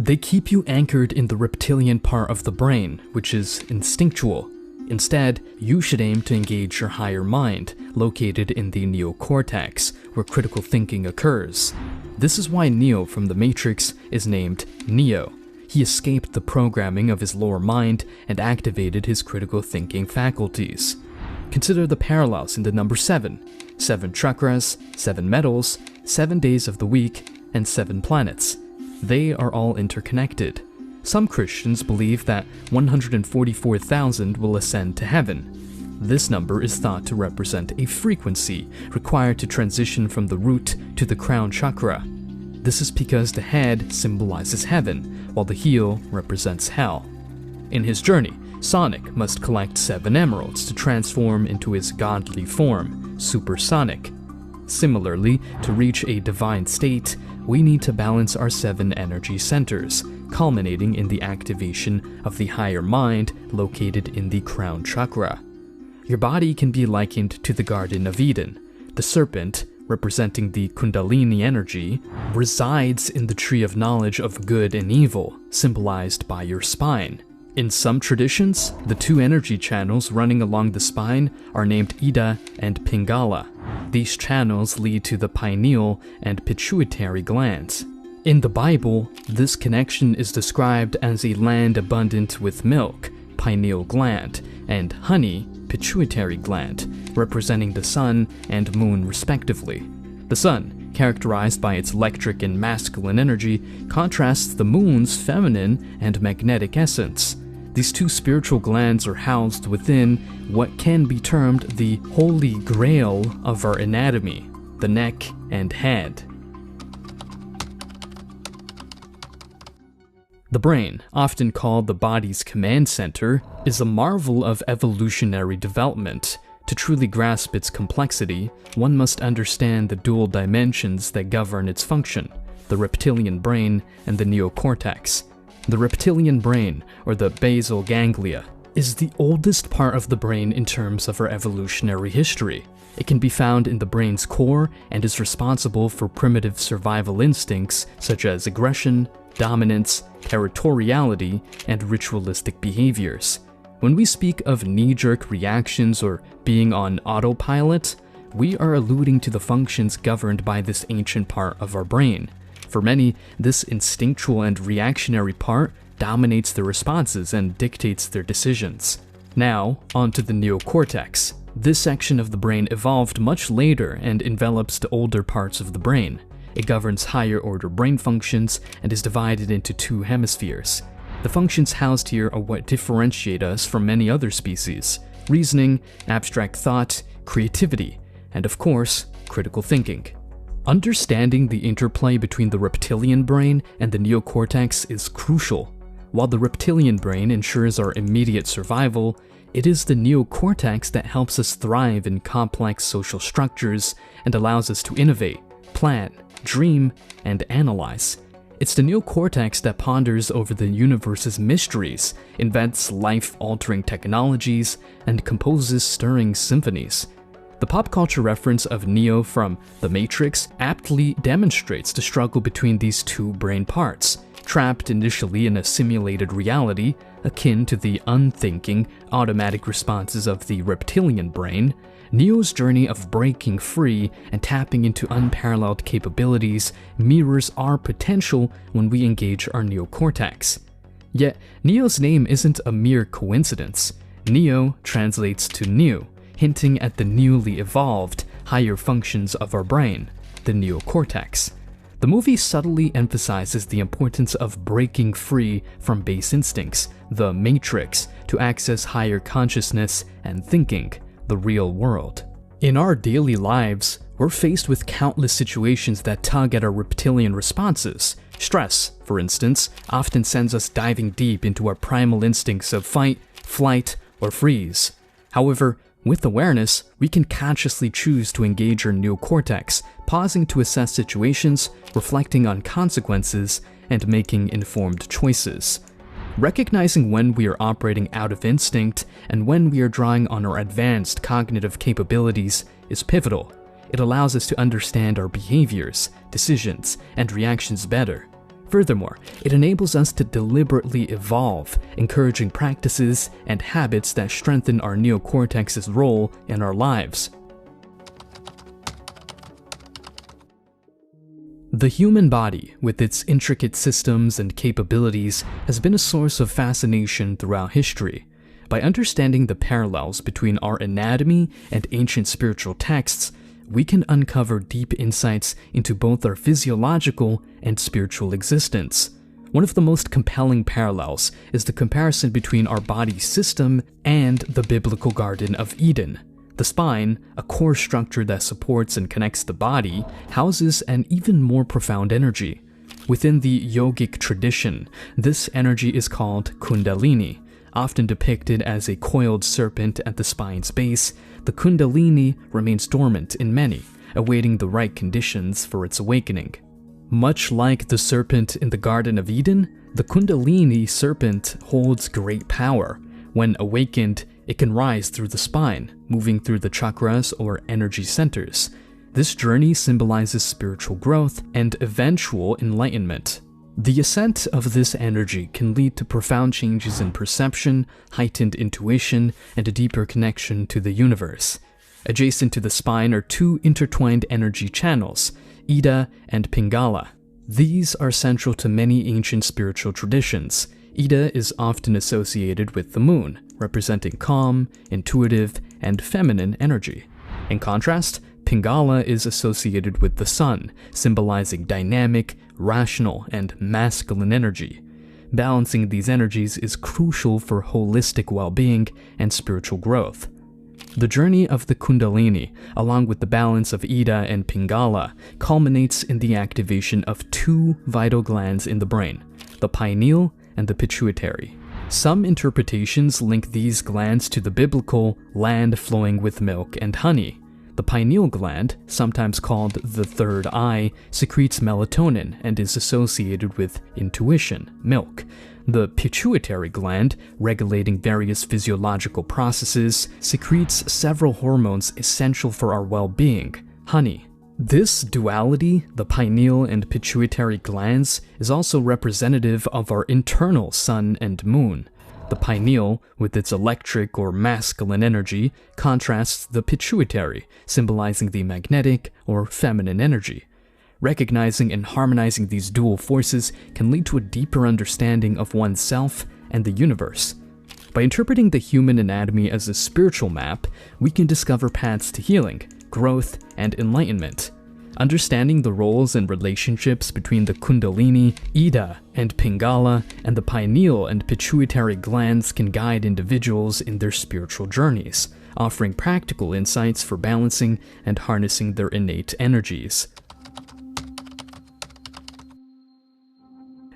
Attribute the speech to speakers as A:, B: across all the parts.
A: They keep you anchored in the reptilian part of the brain, which is instinctual. Instead, you should aim to engage your higher mind, located in the neocortex, where critical thinking occurs. This is why Neo from The Matrix is named Neo. He escaped the programming of his lower mind and activated his critical thinking faculties. Consider the parallels in the number 7. 7 chakras, 7 metals, 7 days of the week, and 7 planets. They are all interconnected. Some Christians believe that 144,000 will ascend to heaven. This number is thought to represent a frequency required to transition from the root to the crown chakra. This is because the head symbolizes heaven, while the heel represents hell. In his journey, Sonic must collect 7 emeralds to transform into his godly form, Supersonic. Similarly, to reach a divine state, we need to balance our 7 energy centers, culminating in the activation of the higher mind located in the crown chakra. Your body can be likened to the Garden of Eden. The serpent, representing the Kundalini energy, resides in the tree of knowledge of good and evil, symbolized by your spine. In some traditions, the 2 energy channels running along the spine are named Ida and Pingala. These channels lead to the pineal and pituitary glands. In the Bible, this connection is described as a land abundant with milk, pineal gland, and honey, pituitary gland, representing the sun and moon respectively. The sun, characterized by its electric and masculine energy, contrasts the moon's feminine and magnetic essence. These 2 spiritual glands are housed within what can be termed the holy grail of our anatomy, the neck and head. The brain, often called the body's command center, is a marvel of evolutionary development. To truly grasp its complexity, one must understand the dual dimensions that govern its function, the reptilian brain and the neocortex. The reptilian brain, or the basal ganglia, is the oldest part of the brain in terms of our evolutionary history. It can be found in the brain's core and is responsible for primitive survival instincts such as aggression, dominance, territoriality, and ritualistic behaviors. When we speak of knee-jerk reactions or being on autopilot, we are alluding to the functions governed by this ancient part of our brain. For many, this instinctual and reactionary part dominates their responses and dictates their decisions. Now, onto the neocortex. This section of the brain evolved much later and envelops the older parts of the brain. It governs higher-order brain functions and is divided into 2 hemispheres. The functions housed here are what differentiate us from many other species: reasoning, abstract thought, creativity, and of course, critical thinking. Understanding the interplay between the reptilian brain and the neocortex is crucial. While the reptilian brain ensures our immediate survival, it is the neocortex that helps us thrive in complex social structures and allows us to innovate, plan, dream, and analyze. It's the neocortex that ponders over the universe's mysteries, invents life-altering technologies, and composes stirring symphonies. The pop culture reference of Neo from The Matrix aptly demonstrates the struggle between these 2 brain parts. Trapped initially in a simulated reality, akin to the unthinking, automatic responses of the reptilian brain, Neo's journey of breaking free and tapping into unparalleled capabilities mirrors our potential when we engage our neocortex. Yet, Neo's name isn't a mere coincidence. Neo translates to new, hinting at the newly evolved, higher functions of our brain, the neocortex. The movie subtly emphasizes the importance of breaking free from base instincts, the matrix, to access higher consciousness and thinking, the real world. In our daily lives, we're faced with countless situations that tug at our reptilian responses. Stress, for instance, often sends us diving deep into our primal instincts of fight, flight, or freeze. However, with awareness, we can consciously choose to engage our neocortex, pausing to assess situations, reflecting on consequences, and making informed choices. Recognizing when we are operating out of instinct and when we are drawing on our advanced cognitive capabilities is pivotal. It allows us to understand our behaviors, decisions, and reactions better. Furthermore, it enables us to deliberately evolve, encouraging practices and habits that strengthen our neocortex's role in our lives. The human body, with its intricate systems and capabilities, has been a source of fascination throughout history. By understanding the parallels between our anatomy and ancient spiritual texts, we can uncover deep insights into both our physiological and spiritual existence. One of the most compelling parallels is the comparison between our body system and the biblical Garden of Eden. The spine, a core structure that supports and connects the body, houses an even more profound energy. Within the yogic tradition, this energy is called Kundalini. Often depicted as a coiled serpent at the spine's base, the Kundalini remains dormant in many, awaiting the right conditions for its awakening. Much like the serpent in the Garden of Eden, the Kundalini serpent holds great power. When awakened, it can rise through the spine, moving through the chakras or energy centers. This journey symbolizes spiritual growth and eventual enlightenment. The ascent of this energy can lead to profound changes in perception, heightened intuition, and a deeper connection to the universe. Adjacent to the spine are two intertwined energy channels, Ida and Pingala. These are central to many ancient spiritual traditions. Ida is often associated with the moon, representing calm, intuitive, and feminine energy. In contrast, Pingala is associated with the sun, symbolizing dynamic, rational, and masculine energy. Balancing these energies is crucial for holistic well-being and spiritual growth. The journey of the Kundalini, along with the balance of Ida and Pingala, culminates in the activation of two vital glands in the brain, the pineal and the pituitary. Some interpretations link these glands to the biblical land flowing with milk and honey. The pineal gland, sometimes called the third eye, secretes melatonin and is associated with intuition, milk. The pituitary gland, regulating various physiological processes, secretes several hormones essential for our well-being, honey. This duality, the pineal and pituitary glands, is also representative of our internal sun and moon. The pineal, with its electric or masculine energy, contrasts the pituitary, symbolizing the magnetic or feminine energy. Recognizing and harmonizing these dual forces can lead to a deeper understanding of oneself and the universe. By interpreting the human anatomy as a spiritual map, we can discover paths to healing, growth, and enlightenment. Understanding the roles and relationships between the Kundalini, Ida, and Pingala, and the pineal and pituitary glands can guide individuals in their spiritual journeys, offering practical insights for balancing and harnessing their innate energies.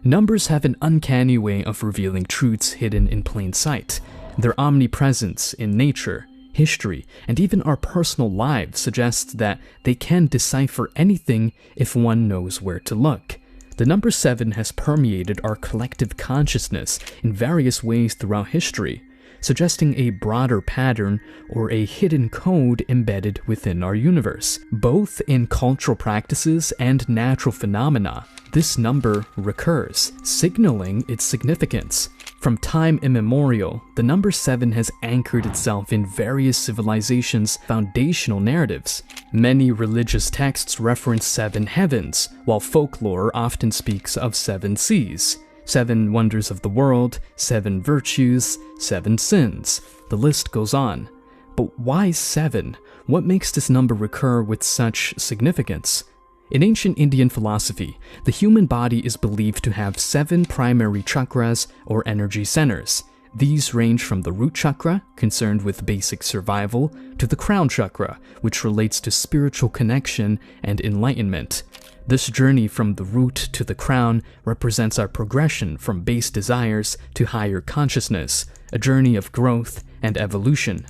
A: Numbers have an uncanny way of revealing truths hidden in plain sight. Their omnipresence in nature, history, and even our personal lives suggests that they can decipher anything if one knows where to look. The number 7 has permeated our collective consciousness in various ways throughout history, suggesting a broader pattern or a hidden code embedded within our universe. Both in cultural practices and natural phenomena, this number recurs, signaling its significance. From time immemorial, the number 7 has anchored itself in various civilizations' foundational narratives. Many religious texts reference 7 heavens, while folklore often speaks of 7 seas, 7 wonders of the world, 7 virtues, 7 sins. The list goes on. But why 7? What makes this number recur with such significance? In ancient Indian philosophy, the human body is believed to have 7 primary chakras or energy centers. These range from the root chakra, concerned with basic survival, to the crown chakra, which relates to spiritual connection and enlightenment. This journey from the root to the crown represents our progression from base desires to higher consciousness, a journey of growth and evolution.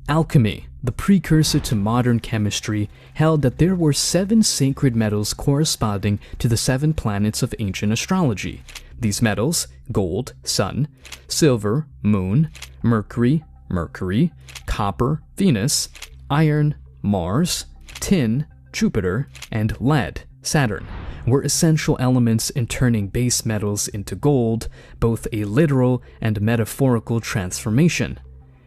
A: Alchemy, the precursor to modern chemistry, held that there were 7 sacred metals corresponding to the 7 planets of ancient astrology. These metals, gold, sun, silver, moon, mercury, copper, Venus, iron, Mars, tin, Jupiter, and lead, Saturn, were essential elements in turning base metals into gold, both a literal and metaphorical transformation.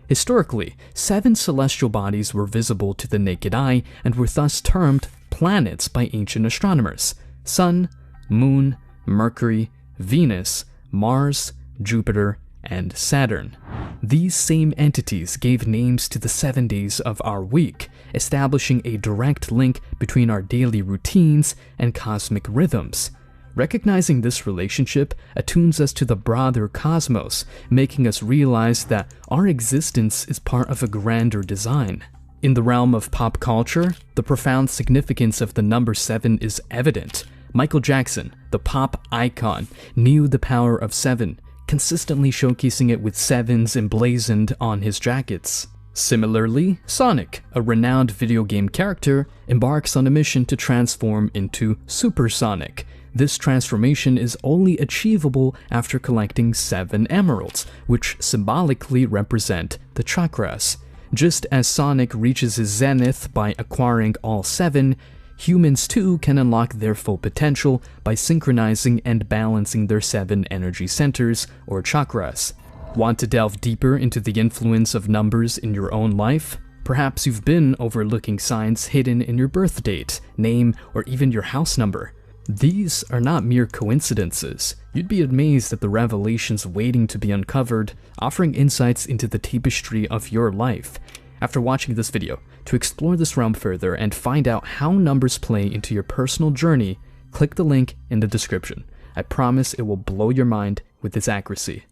A: Historically, 7 celestial bodies were visible to the naked eye and were thus termed planets by ancient astronomers: Sun, Moon, Mercury, Venus, Mars, Jupiter, and Saturn. These same entities gave names to the 7 days of our week, establishing a direct link between our daily routines and cosmic rhythms. Recognizing this relationship attunes us to the broader cosmos, making us realize that our existence is part of a grander design. In the realm of pop culture, the profound significance of the number 7 is evident. Michael Jackson, the pop icon, knew the power of 7, consistently showcasing it with 7s emblazoned on his jackets. Similarly, Sonic, a renowned video game character, embarks on a mission to transform into Super Sonic. This transformation is only achievable after collecting 7 emeralds, which symbolically represent the chakras. Just as Sonic reaches his zenith by acquiring all 7, humans too can unlock their full potential by synchronizing and balancing their 7 energy centers, or chakras. Want to delve deeper into the influence of numbers in your own life? Perhaps you've been overlooking signs hidden in your birth date, name, or even your house number. These are not mere coincidences. You'd be amazed at the revelations waiting to be uncovered, offering insights into the tapestry of your life. After watching this video, to explore this realm further and find out how numbers play into your personal journey, click the link in the description. I promise it will blow your mind with its accuracy.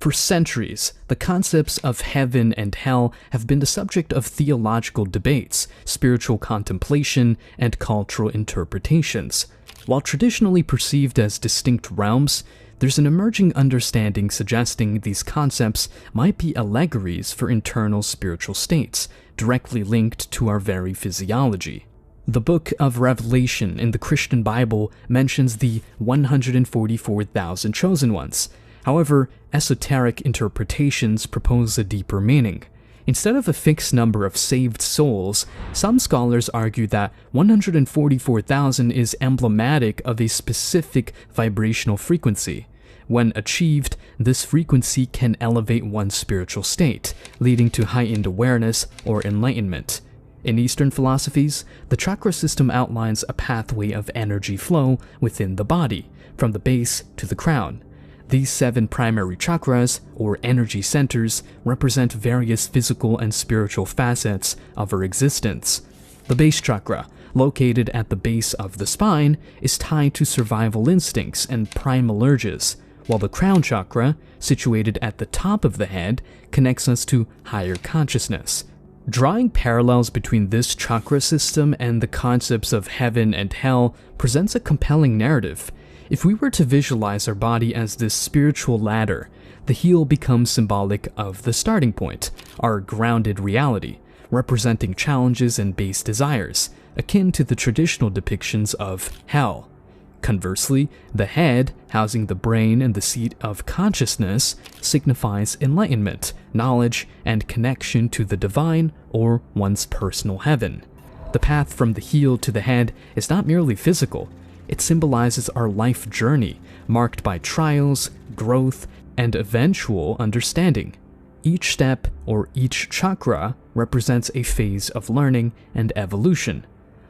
A: For centuries, the concepts of heaven and hell have been the subject of theological debates, spiritual contemplation, and cultural interpretations. While traditionally perceived as distinct realms, there's an emerging understanding suggesting these concepts might be allegories for internal spiritual states, directly linked to our very physiology. The Book of Revelation in the Christian Bible mentions the 144,000 chosen ones. However, esoteric interpretations propose a deeper meaning. Instead of a fixed number of saved souls, some scholars argue that 144,000 is emblematic of a specific vibrational frequency. When achieved, this frequency can elevate one's spiritual state, leading to heightened awareness or enlightenment. In Eastern philosophies, the chakra system outlines a pathway of energy flow within the body, from the base to the crown. These 7 primary chakras, or energy centers, represent various physical and spiritual facets of our existence. The base chakra, located at the base of the spine, is tied to survival instincts and primal urges, while the crown chakra, situated at the top of the head, connects us to higher consciousness. Drawing parallels between this chakra system and the concepts of heaven and hell presents a compelling narrative. If we were to visualize our body as this spiritual ladder, the heel becomes symbolic of the starting point, our grounded reality, representing challenges and base desires, akin to the traditional depictions of hell. Conversely, the head, housing the brain and the seat of consciousness, signifies enlightenment, knowledge, and connection to the divine or one's personal heaven. The path from the heel to the head is not merely physical. It symbolizes our life journey, marked by trials, growth, and eventual understanding. Each step, or each chakra, represents a phase of learning and evolution.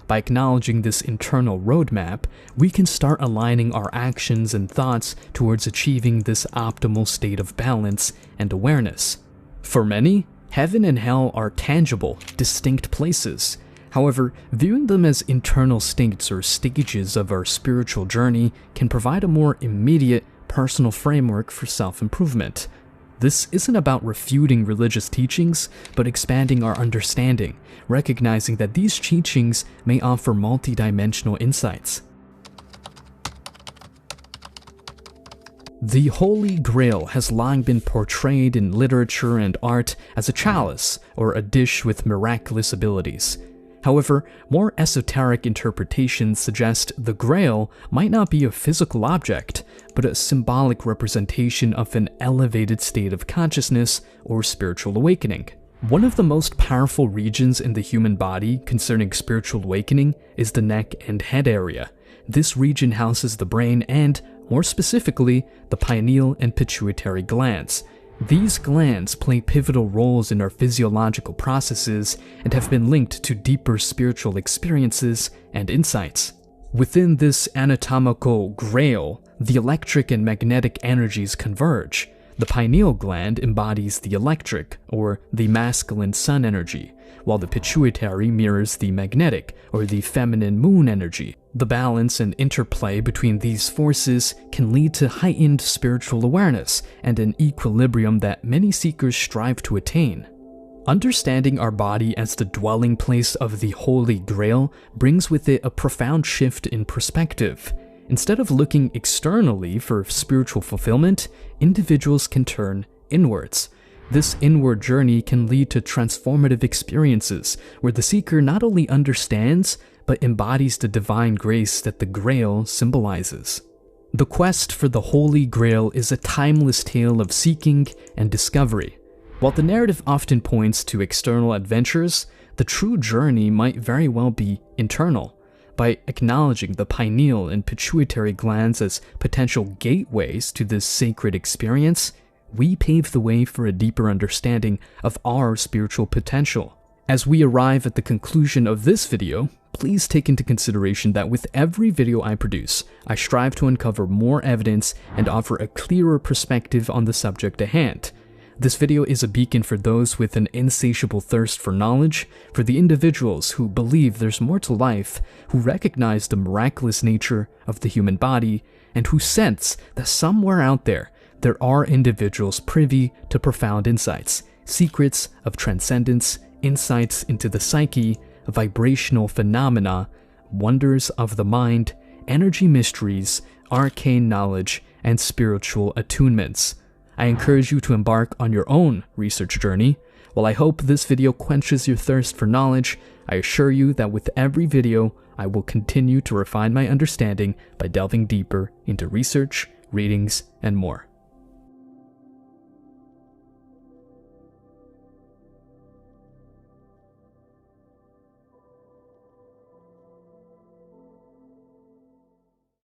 A: By acknowledging this internal roadmap, we can start aligning our actions and thoughts towards achieving this optimal state of balance and awareness. For many, heaven and hell are tangible, distinct places. However, viewing them as internal states or stages of our spiritual journey can provide a more immediate, personal framework for self-improvement. This isn't about refuting religious teachings, but expanding our understanding, recognizing that these teachings may offer multidimensional insights. The Holy Grail has long been portrayed in literature and art as a chalice or a dish with miraculous abilities. However, more esoteric interpretations suggest the Grail might not be a physical object, but a symbolic representation of an elevated state of consciousness or spiritual awakening. One of the most powerful regions in the human body concerning spiritual awakening is the neck and head area. This region houses the brain and, more specifically, the pineal and pituitary glands. These glands play pivotal roles in our physiological processes and have been linked to deeper spiritual experiences and insights. Within this anatomical grail, the electric and magnetic energies converge. The pineal gland embodies the electric, or the masculine sun energy, while the pituitary mirrors the magnetic, or the feminine moon energy. The balance and interplay between these forces can lead to heightened spiritual awareness and an equilibrium that many seekers strive to attain. Understanding our body as the dwelling place of the Holy Grail brings with it a profound shift in perspective. Instead of looking externally for spiritual fulfillment, individuals can turn inwards. This inward journey can lead to transformative experiences where the seeker not only understands, but embodies the divine grace that the Grail symbolizes. The quest for the Holy Grail is a timeless tale of seeking and discovery. While the narrative often points to external adventures, the true journey might very well be internal. By acknowledging the pineal and pituitary glands as potential gateways to this sacred experience, we pave the way for a deeper understanding of our spiritual potential. As we arrive at the conclusion of this video, please take into consideration that with every video I produce, I strive to uncover more evidence and offer a clearer perspective on the subject at hand. This video is a beacon for those with an insatiable thirst for knowledge, for the individuals who believe there's more to life, who recognize the miraculous nature of the human body, and who sense that somewhere out there are individuals privy to profound insights, secrets of transcendence, insights into the psyche, vibrational phenomena, wonders of the mind, energy mysteries, arcane knowledge, and spiritual attunements. I encourage you to embark on your own research journey. While I hope this video quenches your thirst for knowledge, I assure you that with every video, I will continue to refine my understanding by delving deeper into research, readings, and more.